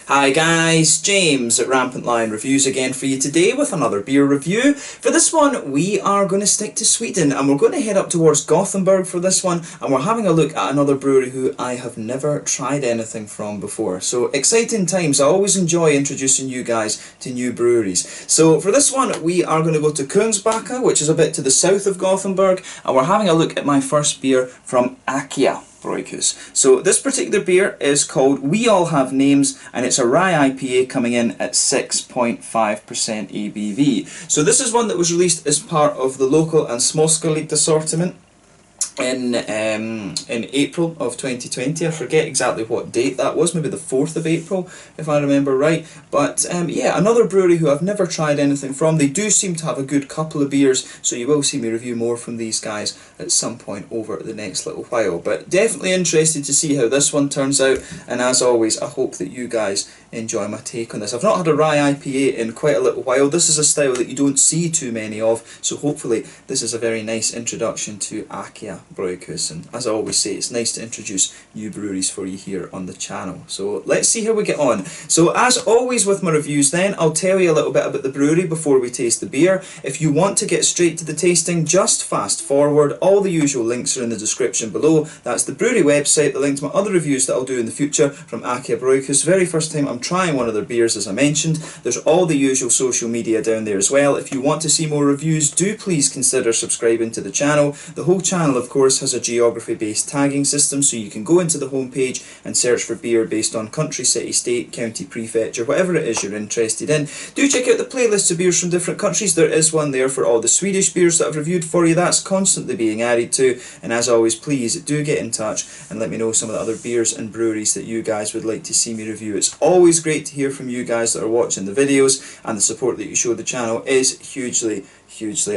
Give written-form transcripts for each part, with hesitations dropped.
Hi guys, James at RampantLionReviews again for you today with another beer review. For this one we are going to stick to Sweden and we're going to head up towards Gothenburg for this one, and we're having a look at another brewery who I have never tried anything from before. So exciting times. I always enjoy introducing you guys to new breweries. So for this one we are going to go to Kungsbacka, which is a bit to the south of Gothenburg, and we're having a look at my first beer from AKiA Brygghus. So this particular beer is called We All Have Names, and it's a rye IPA coming in at 6.5% ABV. So this is one that was released as part of the local and småskaligt assortment in April of 2020. I forget exactly what date that was, maybe the 4th of April if I remember right. But yeah, another brewery who I've never tried anything from. They do seem to have a good couple of beers, so you will see me review more from these guys at some point over the next little while. But definitely interested to see how this one turns out, and as always I hope that you guys enjoy my take on this. I've not had a rye IPA in quite a little while. This is a style that you don't see too many of, so hopefully this is a very nice introduction to AKiA Brygghus, and as I always say, it's nice to introduce new breweries for you here on the channel. So let's see how we get on. So as always with my reviews then, I'll tell you a little bit about the brewery before we taste the beer. If you want to get straight to the tasting, just fast forward. All the usual links are in the description below. That's the brewery website, the link to my other reviews that I'll do in the future from AKiA Brygghus. Very first time I'm trying one of their beers, as I mentioned. There's all the usual social media down there as well. If you want to see more reviews, do please consider subscribing to the channel. The whole channel of course has a geography based tagging system, so you can go into the homepage and search for beer based on country, city, state, county, prefecture, whatever it is you're interested in. Do check out the playlists of beers from different countries. There is one there for all the Swedish beers that I've reviewed for you. That's constantly being added to, and as always please do get in touch and let me know some of the other beers and breweries that you guys would like to see me review. It's always great to hear from you guys that are watching the videos, and the support that you show the channel is hugely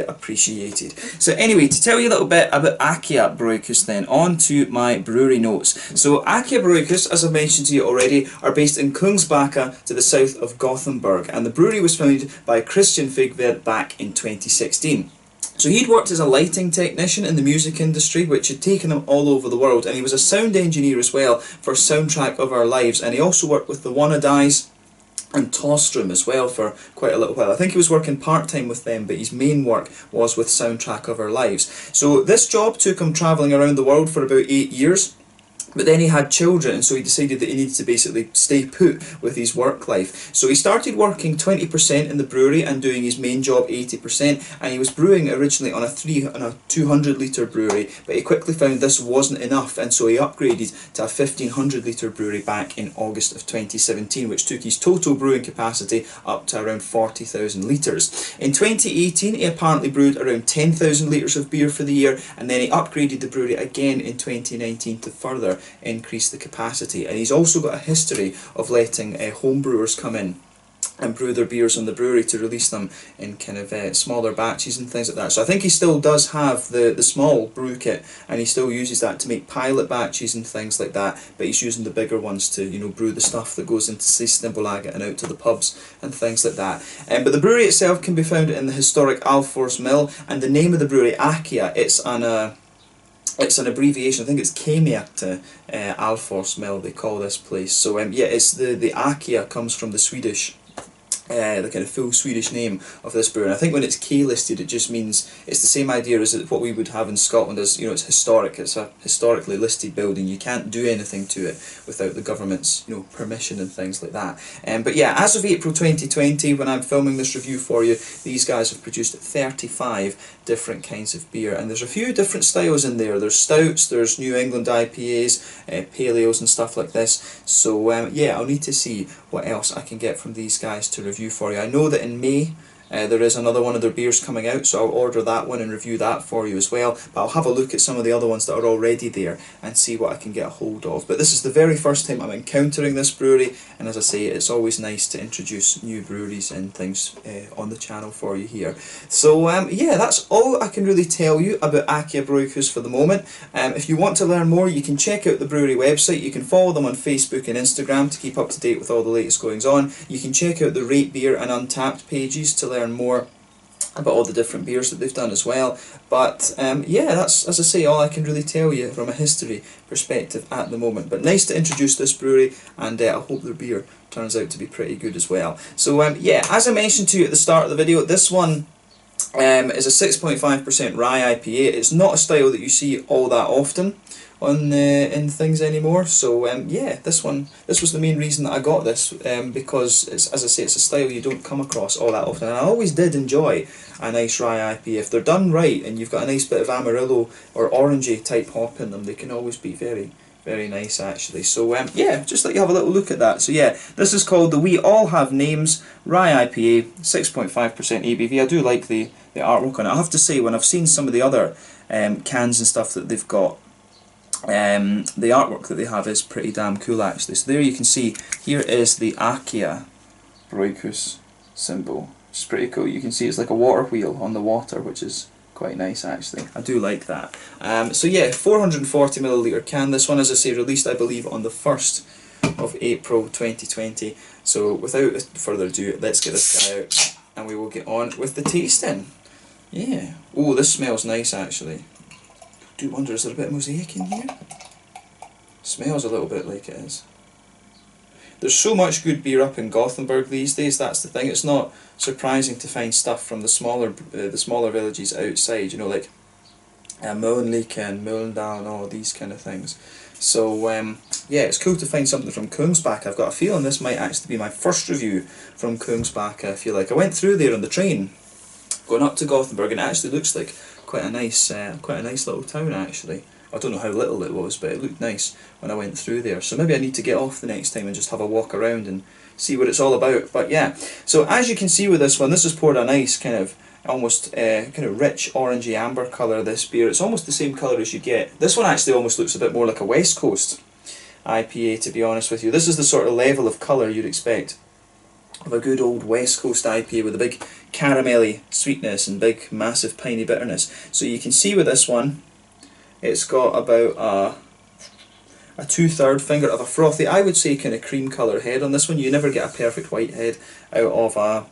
appreciated. So anyway, to tell you a little bit about AKiA Brygghus then, on to my brewery notes. So AKiA Brygghus, as I mentioned to you already, are based in Kungsbacka to the south of Gothenburg, and the brewery was founded by Christian Figved back in 2016. So he'd worked as a lighting technician in the music industry, which had taken him all over the world, and he was a sound engineer as well for Soundtrack of Our Lives, and he also worked with the Wannadies and Tostrum as well for quite a little while. I think he was working part-time with them, but his main work was with Soundtrack of Our Lives. So this job took him travelling around the world for about 8 years. But then he had children, and so he decided that he needed to basically stay put with his work life. So he started working 20% in the brewery and doing his main job 80%, and he was brewing originally on a 200 litre brewery, but he quickly found this wasn't enough, and so he upgraded to a 1500 litre brewery back in August of 2017, which took his total brewing capacity up to around 40,000 litres. In 2018 he apparently brewed around 10,000 litres of beer for the year, and then he upgraded the brewery again in 2019 to further increase the capacity. And he's also got a history of letting home brewers come in and brew their beers on the brewery to release them in kind of smaller batches and things like that. So I think he still does have the small brew kit, and he still uses that to make pilot batches and things like that, but he's using the bigger ones to, you know, brew the stuff that goes into Systembolaget and out to the pubs and things like that. But the brewery itself can be found in the historic Alfors Mill, and the name of the brewery, AKiA, it's an abbreviation. I think it's Kemiakte Alfors Mill they call this place. So yeah, it's the AKiA comes from the Swedish, the kind of full Swedish name of this brewery. And I think when it's K listed, it just means it's the same idea as what we would have in Scotland, as, you know, it's historic. It's a historically listed building. You can't do anything to it without the government's, you know, permission and things like that. But yeah, as of April 2020, when I'm filming this review for you, these guys have produced 35 different kinds of beer, and there's a few different styles in there. There's stouts, there's New England IPAs, pale ales and stuff like this. So yeah, I'll need to see what else I can get from these guys to review for you. I know that in May there is another one of their beers coming out, so I'll order that one and review that for you as well. But I'll have a look at some of the other ones that are already there and see what I can get a hold of. But this is the very first time I'm encountering this brewery, and as I say, it's always nice to introduce new breweries and things on the channel for you here. So yeah, that's all I can really tell you about AKiA Brygghus for the moment. If you want to learn more, you can check out the brewery website. You can follow them on Facebook and Instagram to keep up to date with all the latest goings on. You can check out the Rate Beer and Untappd pages to learn more about all the different beers that they've done as well. But yeah, that's, as I say, all I can really tell you from a history perspective at the moment. But nice to introduce this brewery, and I hope their beer turns out to be pretty good as well. So yeah, as I mentioned to you at the start of the video, this one is a 6.5% rye IPA. It's not a style that you see all that often on in things anymore. So yeah, this was the main reason that I got this, because it's, as I say, it's a style you don't come across all that often, and I always did enjoy a nice rye IPA. If they're done right and you've got a nice bit of Amarillo or orangey type hop in them, they can always be very, very nice actually. So yeah, just let you have a little look at that. So yeah, this is called the We All Have Names Rye IPA, 6.5% ABV. I do like the artwork on it. I have to say, when I've seen some of the other cans and stuff that they've got, the artwork that they have is pretty damn cool actually. So there you can see, here is the AKiA Brygghus symbol. It's pretty cool. You can see it's like a water wheel on the water, which is quite nice actually. I do like that. So yeah, 440ml can. This one, as I say, released I believe on the 1st of April 2020. So without further ado, let's get this guy out and we will get on with the tasting. Yeah. Oh, this smells nice actually. Do wonder, is there a bit of mosaic in here? Smells a little bit like it is. There's so much good beer up in Gothenburg these days. That's the thing. It's not surprising to find stuff from the smaller villages outside. You know, like Mölnlycke and Mölndal and all these kind of things. So yeah, it's cool to find something from Kungsbacka. I've got a feeling this might actually be my first review from Kungsbacka. I feel like I went through there on the train, going up to Gothenburg, and it actually looks like quite a nice little town actually. I don't know how little it was, but it looked nice when I went through there. So maybe I need to get off the next time and just have a walk around and see what it's all about. But yeah, so as you can see with this one, this is poured a nice kind of almost kind of rich orangey amber colour. This beer, it's almost the same colour as you get. This one actually almost looks a bit more like a West Coast IPA, to be honest with you. This is the sort of level of colour you'd expect of a good old West Coast IPA with a big caramelly sweetness and big massive piney bitterness. So you can see with this one, it's got about a 2/3 finger of a frothy, I would say kind of cream colour head on this one. You never get a perfect white head out of a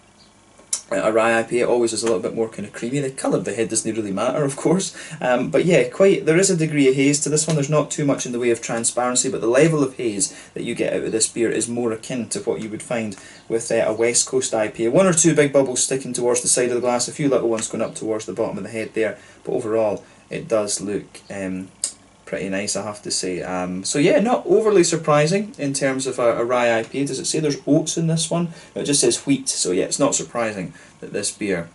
rye IPA. It always is a little bit more kind of creamy. The colour of the head doesn't really matter, of course, but yeah, there is a degree of haze to this one. There's not too much in the way of transparency, but the level of haze that you get out of this beer is more akin to what you would find with a West Coast IPA. One or two big bubbles sticking towards the side of the glass, a few little ones going up towards the bottom of the head there, but overall it does look pretty nice, I have to say. So yeah, not overly surprising in terms of a rye IPA. Does it say there's oats in this one? No, it just says wheat, so yeah, it's not surprising that this beer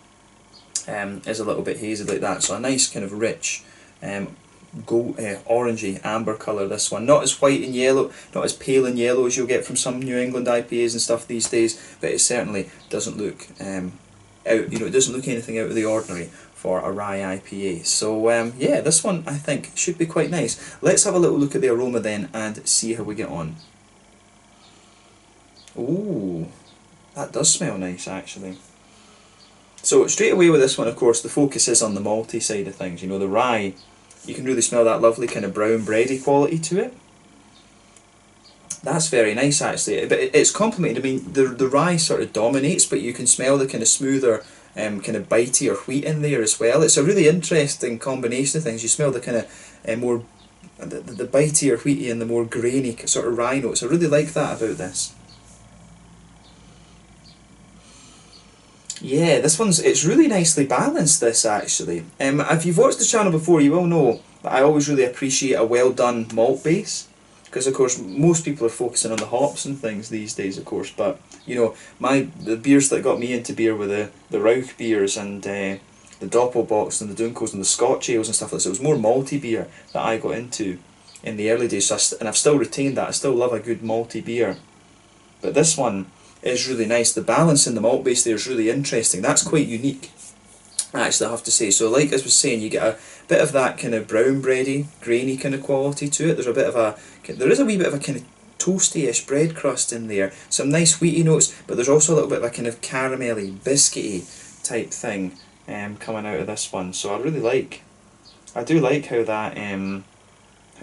is a little bit hazy like that. So a nice kind of rich orangey amber colour, this one. Not as white and yellow, not as pale and yellow as you'll get from some New England IPAs and stuff these days, but it certainly doesn't look it doesn't look anything out of the ordinary for a rye IPA. So yeah, this one I think should be quite nice. Let's have a little look at the aroma then and see how we get on. Ooh, that does smell nice actually. So straight away with this one, of course, the focus is on the malty side of things. You know, the rye, you can really smell that lovely kind of brown bready quality to it. That's very nice actually, but it's complemented. I mean, the rye sort of dominates, but you can smell the kind of smoother kind of bitey or wheat in there as well. It's a really interesting combination of things. You smell the kind of more the bitey or wheaty and the more grainy sort of rye notes. I really like that about this. Yeah, it's really nicely balanced, this actually. If you've watched the channel before, you will know that I always really appreciate a well done malt base, because of course most people are focusing on the hops and things these days, of course, but you know, the beers that got me into beer were the Rauch beers and the Doppelbox and the Dunkels and the Scotch ales and stuff like that. So it was more malty beer that I got into in the early days, and I've still retained that. I still love a good malty beer, but this one is really nice. The balance in the malt base there is really interesting. That's quite unique, actually, I have to say. So like I was saying, you get a bit of that kind of brown bready, grainy kind of quality to it. There is a wee bit of a kind of toasty-ish bread crust in there. Some nice wheaty notes, but there's also a little bit of a kind of caramelly, biscuity type thing coming out of this one. So I do like how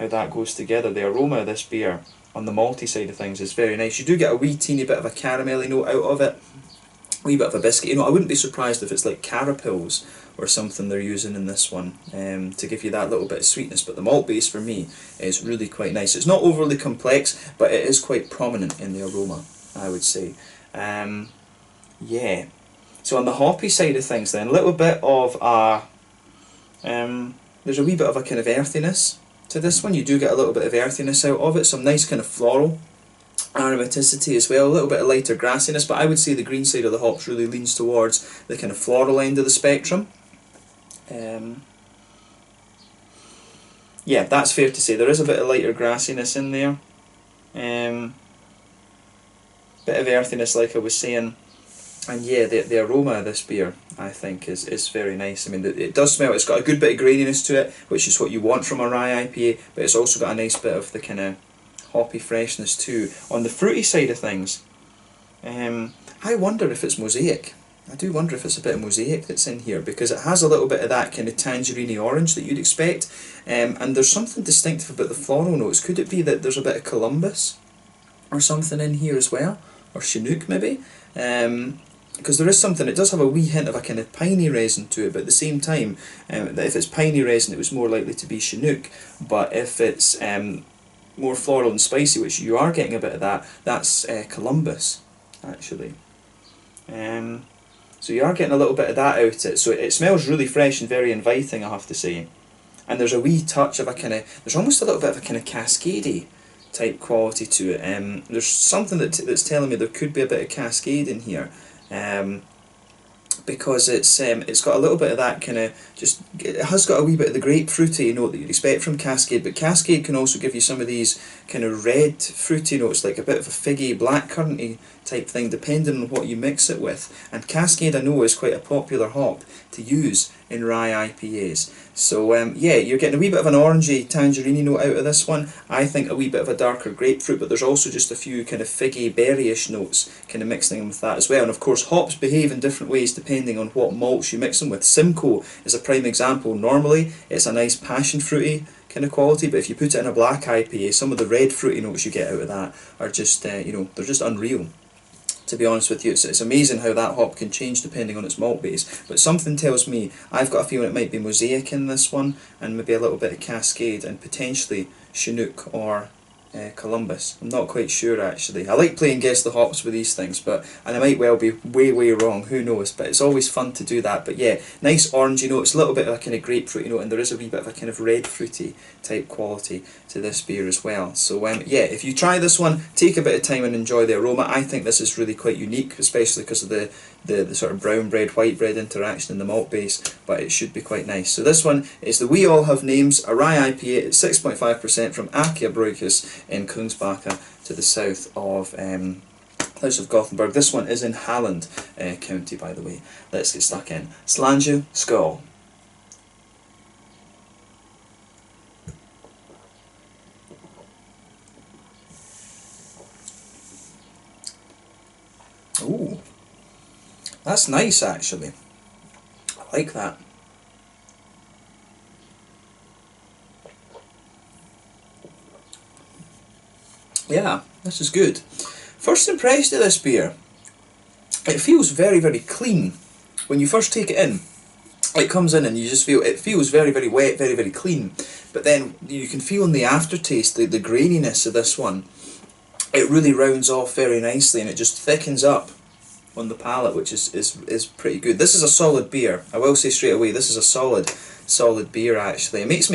that goes together. The aroma of this beer on the malty side of things is very nice. You do get a wee teeny bit of a caramelly note out of it wee bit of a biscuit. You know, I wouldn't be surprised if it's like carapils or something they're using in this one to give you that little bit of sweetness. But the malt base for me is really quite nice. It's not overly complex, but it is quite prominent in the aroma, I would say. Yeah. So on the hoppy side of things then, a little bit of a, there's a wee bit of a kind of earthiness to this one. You do get a little bit of earthiness out of it, some nice kind of floral aromaticity as well, a little bit of lighter grassiness, but I would say the green side of the hops really leans towards the kind of floral end of the spectrum. Yeah, that's fair to say. There is a bit of lighter grassiness in there. Bit of earthiness like I was saying. And yeah, the aroma of this beer, I think, is very nice. I mean, it does smell, it's got a good bit of graininess to it, which is what you want from a rye IPA, but it's also got a nice bit of the kind of hoppy freshness too. On the fruity side of things, I wonder if it's mosaic. I do wonder if it's a bit of mosaic that's in here, because it has a little bit of that kind of tangerine orange that you'd expect, and there's something distinctive about the floral notes. Could it be that there's a bit of Columbus or something in here as well, or Chinook maybe? Because there is something, it does have a wee hint of a kind of piney resin to it, but at the same time, if it's piney resin it was more likely to be Chinook, but if it's more floral and spicy, which you are getting a bit of that, that's Columbus actually. So you are getting a little bit of that out of it, so it smells really fresh and very inviting, I have to say. And there's a wee touch of a kind of, there's almost a little bit of a kind of cascadey type quality to it. There's something that's telling me there could be a bit of cascade in here. Because it's got a little bit of that kind of, just, it has got a wee bit of the grapefruity note that you'd expect from Cascade, but Cascade can also give you some of these kind of red fruity notes, like a bit of a figgy, blackcurranty type thing, depending on what you mix it with. And Cascade, I know, is quite a popular hop to use in rye IPAs. So yeah, you're getting a wee bit of an orangey, tangerine note out of this one. I think a wee bit of a darker grapefruit, but there's also just a few kind of figgy, berryish notes kind of mixing in with that as well. And of course, hops behave in different ways depending on what malts you mix them with. Simcoe is a prime example. Normally, it's a nice passion fruity kind of quality, but if you put it in a black IPA, some of the red fruity notes you get out of that are just, you know, they're just unreal. To be honest with you, it's amazing how that hop can change depending on its malt base. But something tells me, I've got a feeling it might be Mosaic in this one, and maybe a little bit of Cascade, and potentially Chinook or Columbus. I'm not quite sure actually. I like playing guess the hops with these things, and I might well be way wrong, who knows, but it's always fun to do that. But yeah, nice orangey notes, a little bit of a kind of grapefruity note, and there is a wee bit of a kind of red fruity type quality to this beer as well. So yeah, if you try this one, take a bit of time and enjoy the aroma. I think this is really quite unique, especially because of the sort of brown bread, white bread interaction in the malt base, but it should be quite nice. So this one is the We All Have Names, a rye IPA at 6.5% from AKiA Brygghus in Kungsbacka to the south of Gothenburg. This one is in Halland county, by the way. Let's get stuck in. Slange Skål. Ooh, that's nice actually. I like that. Yeah, this is good. First impression of this beer, it feels very clean. When you first take it in, it comes in and you just feel, it feels very wet, very clean. But then you can feel in the aftertaste, the graininess of this one. It really rounds off very nicely and it just thickens up on the palate, which is pretty good. This is a solid beer. I will say straight away, this is a solid beer actually. It makes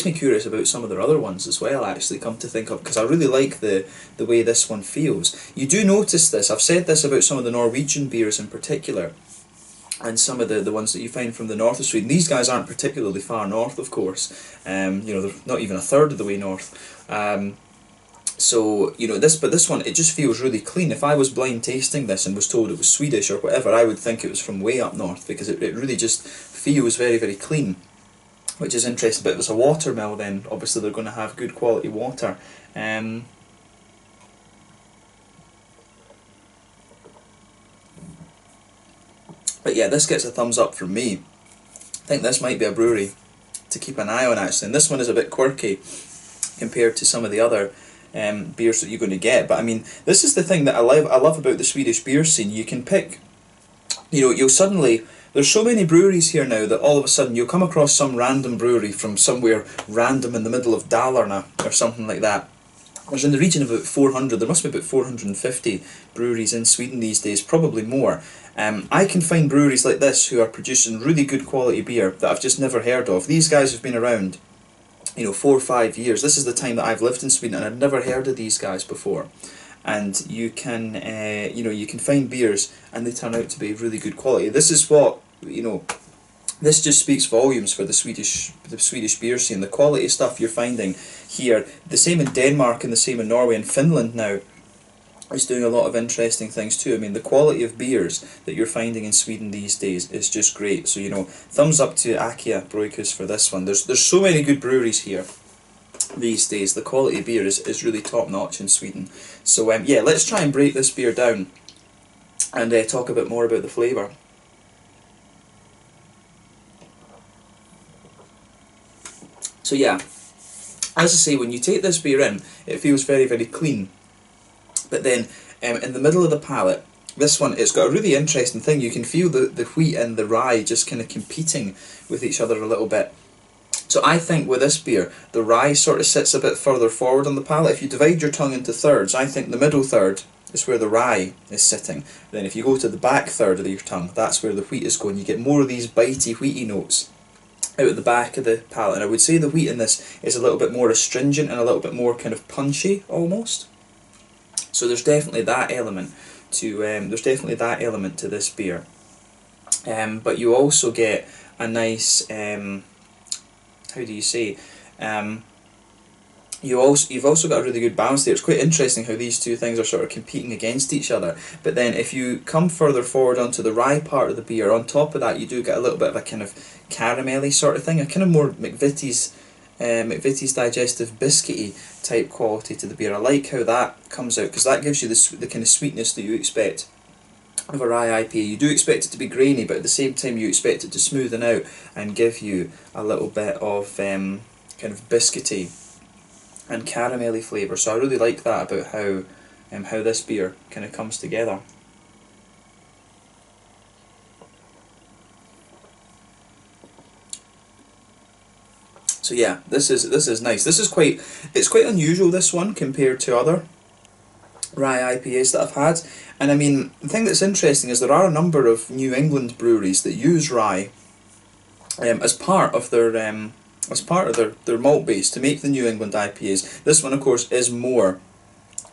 me curious about some of their other ones as well, actually, come to think of, because I really like the way this one feels. You do notice this, I've said this about some of the Norwegian beers in particular, and some of the ones that you find from the north of Sweden. These guys aren't particularly far north, of course. You know, they're not even a third of the way north. So, you know, this one, it just feels really clean. If I was blind tasting this and was told it was Swedish or whatever, I would think it was from way up north, because it really just feels very clean, which is interesting. But if it's a water mill, then obviously they're going to have good quality water. But yeah, this gets a thumbs up from me. I think this might be a brewery to keep an eye on actually, and this one is a bit quirky compared to some of the other beers that you're going to get. But I mean, this is the thing that I love about the Swedish beer scene. You can pick, you know, you'll suddenly, there's so many breweries here now that all of a sudden you'll come across some random brewery from somewhere random in the middle of Dalarna or something like that. There's in the region of about 400, there must be about 450 breweries in Sweden these days, probably more. I can find breweries like this who are producing really good quality beer that I've just never heard of. These guys have been around, you know, 4 or 5 years. This is the time that I've lived in Sweden and I'd never heard of these guys before. And you can, you know, you can find beers and they turn out to be really good quality. This is what, you know, this just speaks volumes for the Swedish beer scene. The quality stuff you're finding here, the same in Denmark and the same in Norway and Finland now, is doing a lot of interesting things too. I mean, the quality of beers that you're finding in Sweden these days is just great. So, you know, thumbs up to AKiA Brygghus for this one. There's so many good breweries here these days. The quality of beer is really top notch in Sweden. So yeah, let's try and break this beer down and talk a bit more about the flavour. So yeah, as I say, when you take this beer in, it feels very, very clean. But then, in the middle of the palate, this one, it's got a really interesting thing. You can feel the wheat and the rye just kind of competing with each other a little bit. So I think with this beer, the rye sort of sits a bit further forward on the palate. If you divide your tongue into thirds, I think the middle third is where the rye is sitting. Then if you go to the back third of your tongue, that's where the wheat is going. You get more of these bitey, wheaty notes out at the back of the palate. And I would say the wheat in this is a little bit more astringent and a little bit more kind of punchy, almost. So there's definitely that element to this beer, but you also get a nice how do you say? You've also got a really good balance there. It's quite interesting how these two things are sort of competing against each other. But then if you come further forward onto the rye part of the beer, on top of that you do get a little bit of a kind of caramelly sort of thing, a kind of more McVitie's digestive biscuity type quality to the beer. I like how that comes out because that gives you the kind of sweetness that you expect of a rye IPA. You do expect it to be grainy, but at the same time you expect it to smoothen out and give you a little bit of kind of biscuity and caramelly flavour. So I really like that about how this beer kind of comes together. So yeah, this is nice. It's quite unusual, this one, compared to other rye IPAs that I've had. And I mean, the thing that's interesting is there are a number of New England breweries that use rye as part of their malt base to make the New England IPAs. This one, of course, is more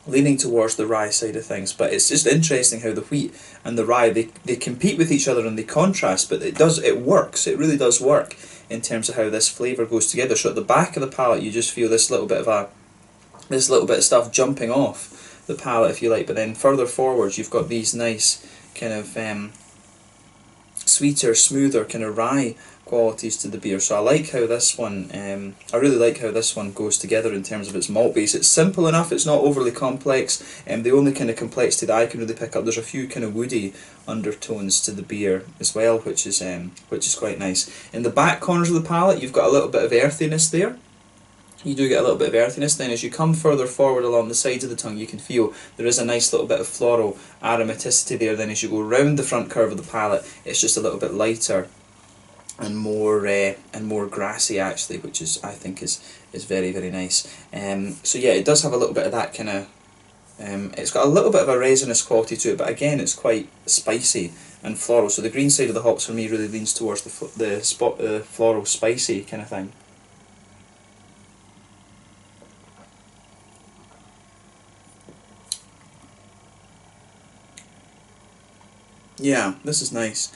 leaning towards the rye side of things, but it's just interesting how the wheat and the rye, they compete with each other and they contrast, but it works. It really does work in terms of how this flavour goes together. So at the back of the palate you just feel this little bit of stuff jumping off the palate, if you like, but then further forwards you've got these nice kind of sweeter, smoother kind of rye qualities to the beer. So I like how this one, I really like how this one goes together in terms of its malt base. It's simple enough, it's not overly complex, and the only kind of complexity that I can really pick up, there's a few kind of woody undertones to the beer as well, which is quite nice. In the back corners of the palate you've got a little bit of earthiness there. You do get a little bit of earthiness. Then as you come further forward along the sides of the tongue you can feel there is a nice little bit of floral aromaticity there. Then as you go round the front curve of the palate it's just a little bit lighter and more grassy actually, which I think is very, very nice. So yeah, it does have a little bit of that kind of, it's got a little bit of a resinous quality to it, but again it's quite spicy and floral. So the green side of the hops for me really leans towards the floral spicy kind of thing. Yeah, this is nice.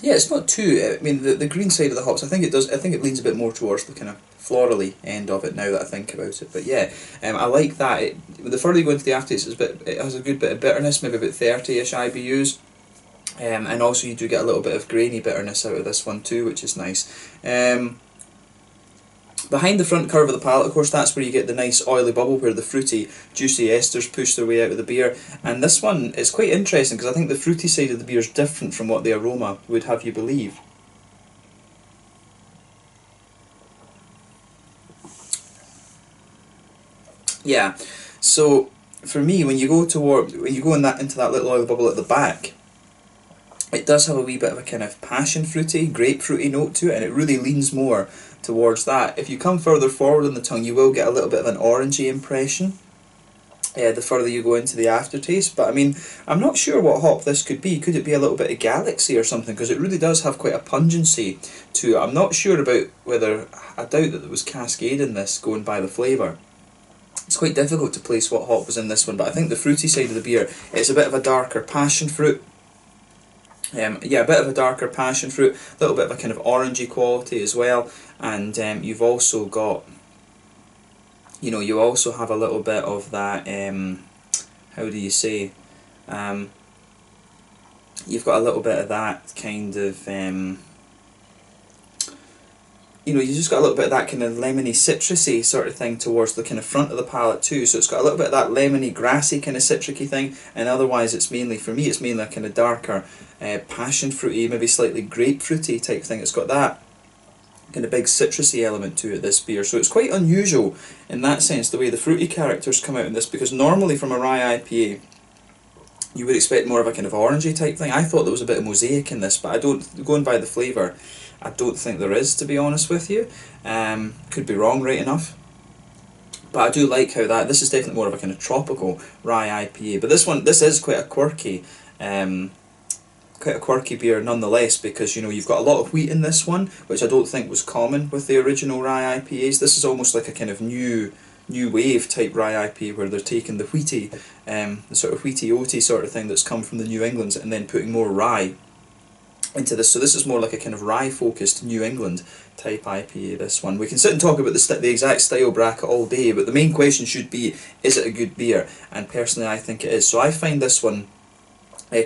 Yeah, it's not too. I mean, the green side of the hops, I think it leans a bit more towards the kind of florally end of it now that I think about it. But yeah, I like that. The further you go into the aftertaste, it has a good bit of bitterness, maybe about 30-ish IBUs. And also you do get a little bit of grainy bitterness out of this one too, which is nice. Behind the front curve of the palate, of course, that's where you get the nice oily bubble where the fruity, juicy esters push their way out of the beer. And this one is quite interesting because I think the fruity side of the beer is different from what the aroma would have you believe. Yeah, so for me, when you go into that little oil bubble at the back, it does have a wee bit of a kind of passion fruity, grapefruity note to it, and it really leans more towards that. If you come further forward on the tongue, you will get a little bit of an orangey impression the further you go into the aftertaste. But I mean, I'm not sure what hop this could be. Could it be a little bit of Galaxy or something? Because it really does have quite a pungency to it. I'm not sure about whether, I doubt that there was Cascade in this, going by the flavour. It's quite difficult to place what hop was in this one, but I think the fruity side of the beer, it's a bit of a darker passion fruit. Yeah, a bit of a darker passion fruit, a little bit of a kind of orangey quality as well, and you've also got, you know, you also have a little bit of that, how do you say, you've got a little bit of that kind of, you know, you just got a little bit of that kind of lemony, citrusy sort of thing towards the kind of front of the palate too. So it's got a little bit of that lemony, grassy kind of citricy thing, and otherwise it's mainly, for me, it's mainly a kind of darker, passion fruity, maybe slightly grapefruity type thing. It's got that kind of big citrusy element to it, this beer. So it's quite unusual in that sense, the way the fruity characters come out in this, because normally from a rye IPA, you would expect more of a kind of orangey type thing. I thought there was a bit of mosaic in this, but I don't, going by the flavour, I don't think there is, to be honest with you. Could be wrong, right enough. But I do like how this is definitely more of a kind of tropical rye IPA. But this one, this is quite a quirky beer nonetheless, because, you know, you've got a lot of wheat in this one, which I don't think was common with the original rye IPAs. This is almost like a kind of new wave type rye IPA, where they're taking the wheaty, the sort of wheaty oaty sort of thing that's come from the New Englands, and then putting more rye into this. So this is more like a kind of rye focused New England type IPA, this one. We can sit and talk about the exact style bracket all day, but the main question should be, is it a good beer? And personally I think it is. So I find this one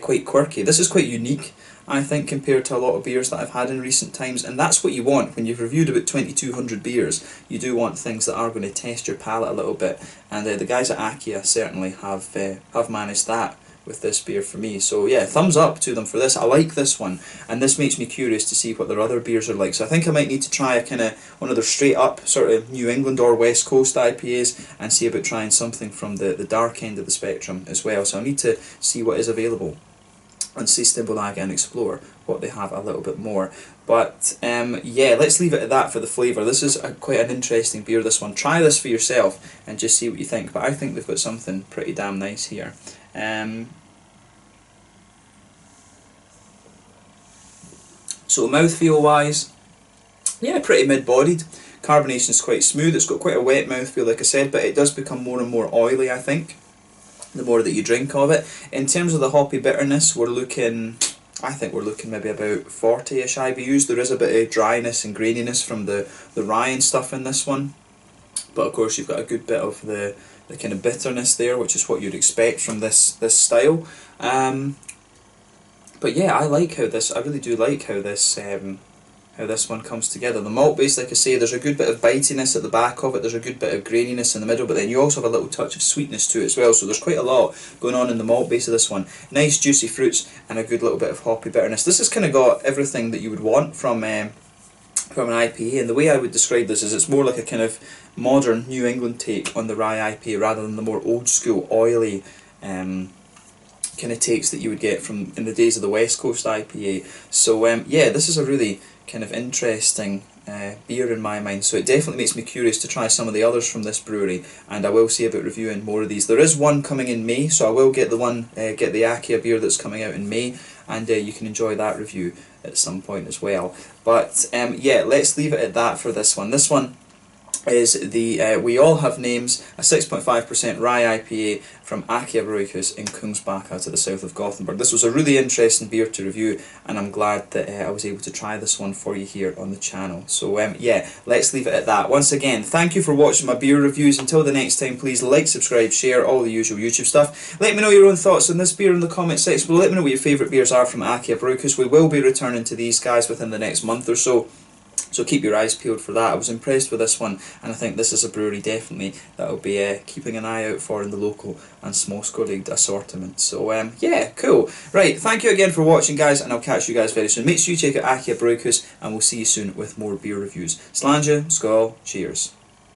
quite quirky. This is quite unique, I think, compared to a lot of beers that I've had in recent times, and that's what you want when you've reviewed about 2200 beers. You do want things that are going to test your palate a little bit, and the guys at AKiA certainly have managed that with this beer for me. So yeah, thumbs up to them for this. I like this one, and this makes me curious to see what their other beers are like. So I think I might need to try a kind of one of their straight up sort of New England or West Coast IPAs, and see about trying something from the dark end of the spectrum as well. So I need to see what is available on Systembolaget and explore what they have a little bit more. But yeah, let's leave it at that for the flavour. This is quite an interesting beer, this one. Try this for yourself and just see what you think. But I think they've got something pretty damn nice here. So mouthfeel wise, yeah, pretty mid-bodied. Carbonation's quite smooth. It's got quite a wet mouthfeel, like I said, but it does become more and more oily, I think, the more that you drink of it. In terms of the hoppy bitterness, I think we're looking maybe about 40-ish IBUs. There is a bit of dryness and graininess from the rye and stuff in this one, but of course you've got a good bit of the kind of bitterness there, which is what you'd expect from this style. But yeah, I really do like how this one comes together. The malt base, like I say, there's a good bit of bitiness at the back of it, there's a good bit of graininess in the middle, but then you also have a little touch of sweetness to it as well, so there's quite a lot going on in the malt base of this one. Nice juicy fruits and a good little bit of hoppy bitterness. This has kind of got everything that you would want from an IPA, and the way I would describe this is it's more like a kind of modern New England take on the rye IPA, rather than the more old school oily kind of takes that you would get from in the days of the West Coast IPA. So yeah, this is a really kind of interesting beer in my mind, so it definitely makes me curious to try some of the others from this brewery, and I will see about reviewing more of these. There is one coming in May, so I will get the AKiA beer that's coming out in May, and you can enjoy that review at some point as well. But yeah, let's leave it at that for this one. This one is the We All Have Names, a 6.5% rye IPA from AKiA Brygghus in Kungsbacka to the south of Gothenburg. This was a really interesting beer to review, and I'm glad that I was able to try this one for you here on the channel. So yeah, let's leave it at that. Once again, thank you for watching my beer reviews. Until the next time, please like, subscribe, share, all the usual YouTube stuff. Let me know your own thoughts on this beer in the comment section below. Let me know what your favourite beers are from AKiA Brygghus. We will be returning to these guys within the next month or so, so keep your eyes peeled for that. I was impressed with this one, and I think this is a brewery definitely that I'll be keeping an eye out for in the local and small scale league assortment. So yeah, cool. Right, thank you again for watching, guys, and I'll catch you guys very soon. Make sure you check out AKiA Brygghus, and we'll see you soon with more beer reviews. Slàinte, skål, cheers.